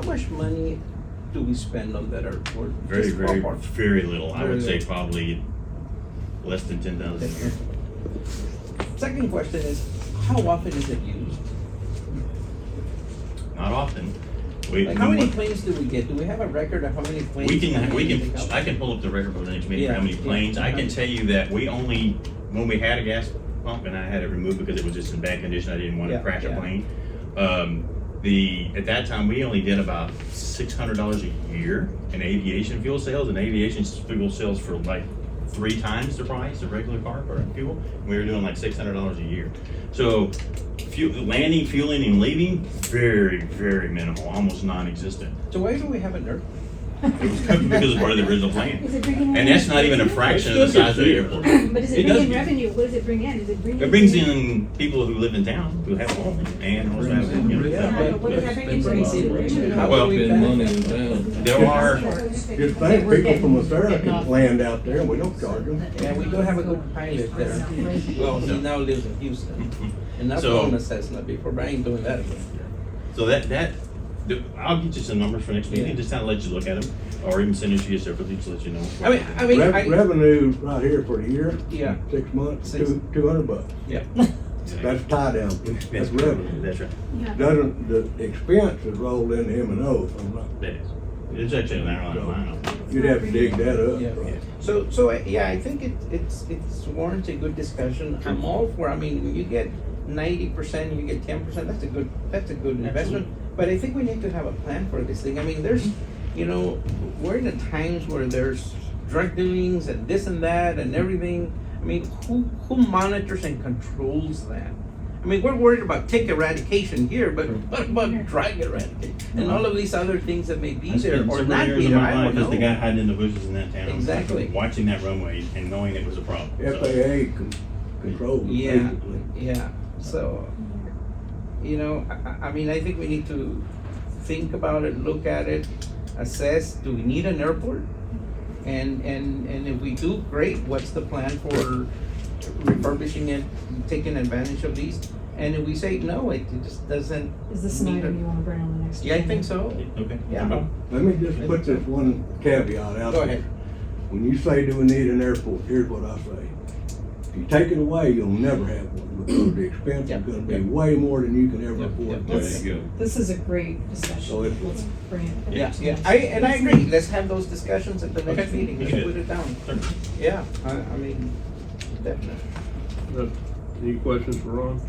much money do we spend on that airport? Very, Just very, ballpark. very little. I Very would say little. probably less than 10,000 a year. Second question is, how often is it used? Not often. We, Like, how many planes do we get? Do we have a record of how many planes? I can pull up the record for the next meeting for how many Yeah, planes. yeah. I can tell you that we only, when we had a gas pump and I had it removed because it was just in bad condition, I didn't want to Yeah, crash a yeah. plane. At that time, we only did about $600 a year in aviation fuel sales, and aviation fuel sales for like 3 times the price of regular car fuel. We were doing like $600 a year. So landing, fueling, and leaving, very, very minimal, almost non-existent. So why do we have an airport? It was because it's part of the original plan. Is it bringing in? And that's not even a fraction of the size of the airport. But does it It bring does in get- revenue? What does it bring in? Does it bring in? It brings in people who live in town, who have homes, and also have, you know. Yeah, but what does that bring into? How Well, do we Spend money benefit? in town. There are, Just think, people from Australia can land out there and we don't charge them. Yeah, we do have a good pilot there. Well, he now lives in Houston. And that's So- on a Cessna before, but I ain't doing that again. so I'll get you some numbers for next meeting, Yeah. just kind of let you look at them, or even send it to you separately to let you know. I mean, Revenue right here for the year, Yeah. 6 months, Six. $200. Yeah. That's tie down, that's revenue. That's right. Yeah. Doesn't, the expense is rolled into M&O, if I'm not, That is. It's actually an airline line. you'd have to dig that up. Yeah. right? So yeah, I think it's warrants a good discussion. I'm all for, I mean, when you get 90%, you get 10%, that's a good investment. But I think we need to have a plan for this thing. I mean, there's, you know, we're in the times where there's drug dealings and this and that and everything. I mean, who monitors and controls that? I mean, we're worried about tick eradication here, but what about drug eradication? And all of these other things that may be I there spent or several not years be of there, my I life don't as the know. guy hiding in the bushes in that town. Exactly. Watching that runway and knowing it was a problem. So, FAA controls, Yeah. basically. Yeah, so, you know, I mean, I think we need to think about it, look at it, assess, do we need an airport? And if we do, great, what's the plan for refurbishing it, taking advantage of these? And if we say, no, it just doesn't. Is this an item you wanna bring on the next? Yeah, I agenda? think so. Okay. Yeah. Okay. Let me just put this one caveat out Go there. ahead. When you say, do we need an airport, here's what I say. If you take it away, you'll never have one, because the expense Yep, is gonna be yep. way more than you can ever Yep, afford. yep. to Let's- pay. This is a great discussion. So it- Let's bring it. Yeah, to yeah, next I agree, let's have those discussions at the next Okay. meeting, let's Good. put it down. Sure. Yeah, I mean, definitely. Any questions for Ron?